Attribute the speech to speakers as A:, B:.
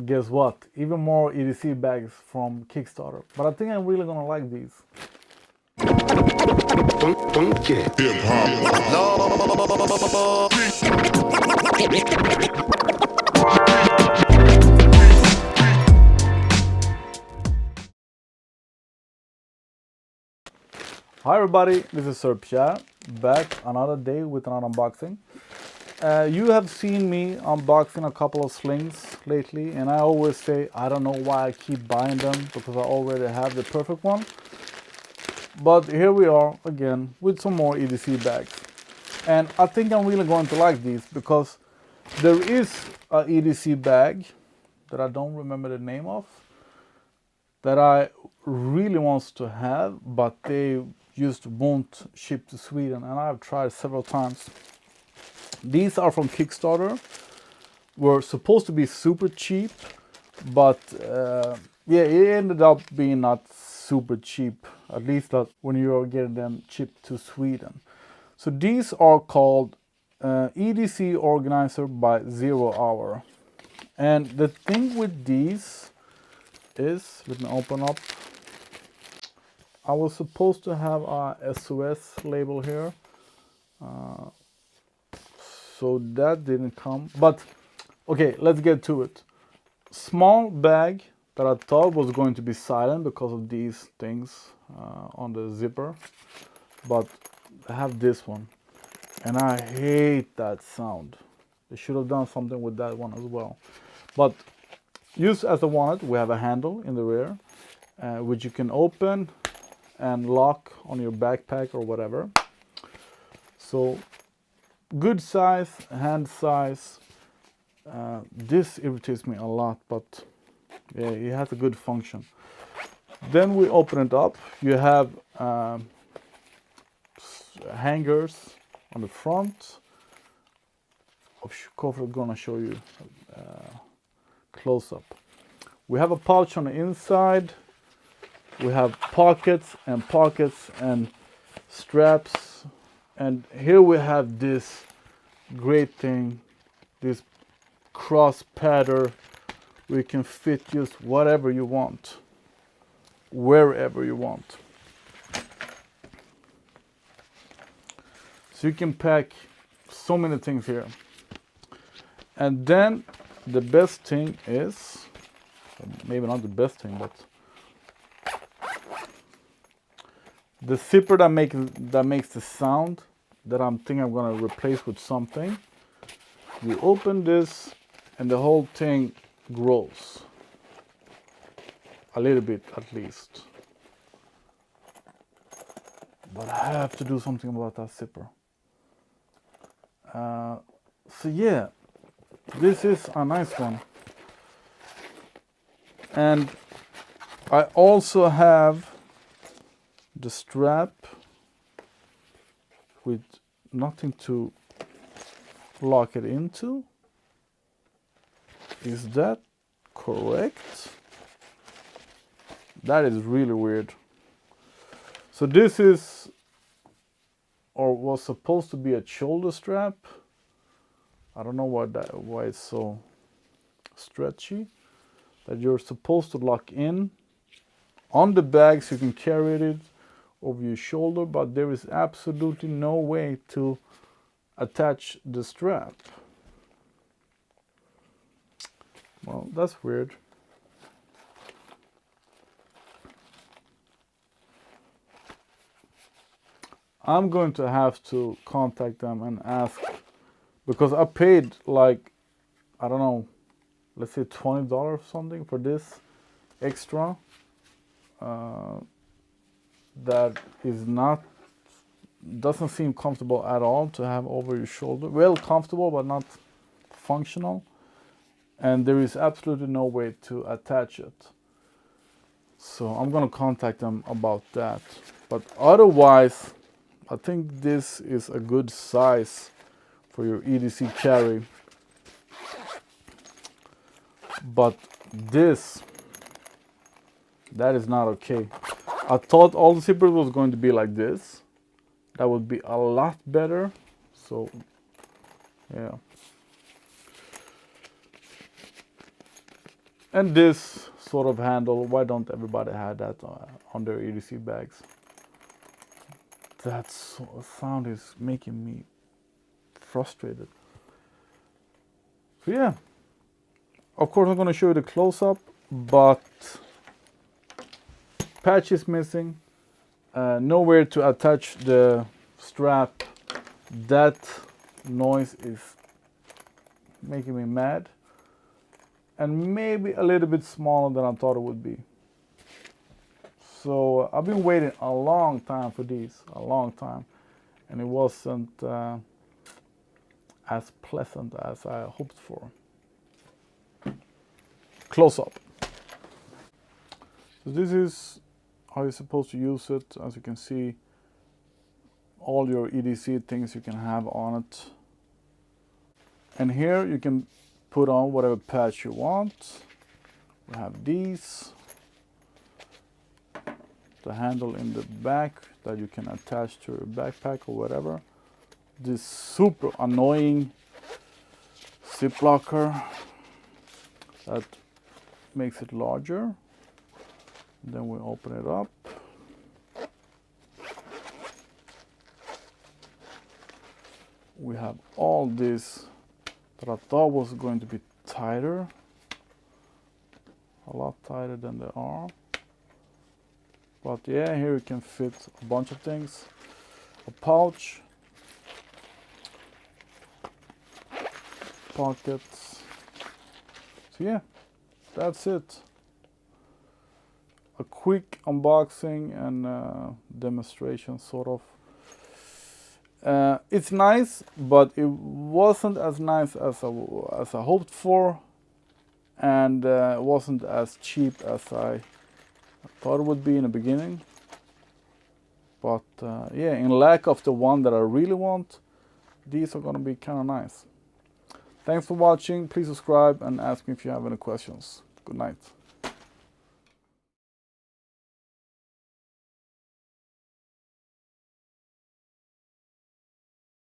A: guess what? Even more EDC bags from Kickstarter. But I think I'm really gonna like these. Hi everybody, this is Sir Pierre, back another day with another unboxing. You have seen me unboxing a couple of slings lately, and I always say I don't know why I keep buying them because I already have the perfect one. But here we are again with some more EDC bags. And I think I'm really going to like these because there is a EDC bag that I don't remember the name of that I really wants to have, but they just won't ship to Sweden, and I've tried several times. These are from Kickstarter. Were supposed to be super cheap, but yeah, it ended up being not super cheap, at least not when you're getting them shipped to Sweden. So these are called EDC Organizer by 0 Hour. And the thing with these is, let me open up. I was supposed to have a SOS label here, so that didn't come. But okay, let's get to it. Small bag that I thought was going to be silent because of these things on the zipper, but I have this one, and I hate that sound. They should have done something with that one as well. But used as I wanted, we have a handle in the rear, which you can open and lock on your backpack or whatever. So good size, hand size. This irritates me a lot, but yeah, it has a good function. Then we open it up. You have hangers on the front. Of course, I'm gonna show you close up. We have a pouch on the inside. We have pockets and straps, and here we have this great thing, this cross pattern. We can fit just whatever you want, wherever you want. So you can pack so many things here. And then the best thing is, maybe not the best thing, but the zipper that makes the sound that I'm thinking I'm gonna replace with something. You open this and the whole thing grows a little bit at least. But I have to do something about that zipper. So yeah, this is a nice one. And I also have the strap with nothing to lock it into. Is that correct? That is really weird. So this is, or was supposed to be, a shoulder strap. I don't know why it's so stretchy. That you're supposed to lock in on the bag so you can carry it over your shoulder, but there is absolutely no way to attach the strap. Well, that's weird. I'm going to have to contact them and ask, because I paid like, I don't know, let's say $20 or something for this extra. That is not, doesn't seem comfortable at all to have over your shoulder. Well, comfortable, but not functional. And there is absolutely no way to attach it. So I'm gonna contact them about that. But otherwise, I think this is a good size for your EDC carry. But this, that is not okay. I thought all the zippers was going to be like this. That would be a lot better. So, yeah. And this sort of handle, why don't everybody have that on their EDC bags? That sound is making me frustrated. So yeah, of course I'm going to show you the close-up, but patch is missing, nowhere to attach the strap. That noise is making me mad, and maybe a little bit smaller than I thought it would be. So I've been waiting a long time for these, a long time, and it wasn't as pleasant as I hoped for. Close up. So this is how you're supposed to use it. As you can see, all your EDC things you can have on it. And here you can put on whatever patch you want. We have these. The handle in the back that you can attach to your backpack or whatever. This super annoying zip locker that makes it larger. Then we open it up. We have all this that I thought was going to be tighter, a lot tighter than they are. But yeah, here you can fit a bunch of things. A pouch, pockets. So yeah, that's it. A quick unboxing and demonstration, sort of. It's nice, but it wasn't as nice as I hoped for, and it wasn't as cheap as I thought it would be in the beginning. But yeah, in lack of the one that I really want, these are gonna be kind of nice. Thanks for watching. Please subscribe and ask me if you have any questions. Good night.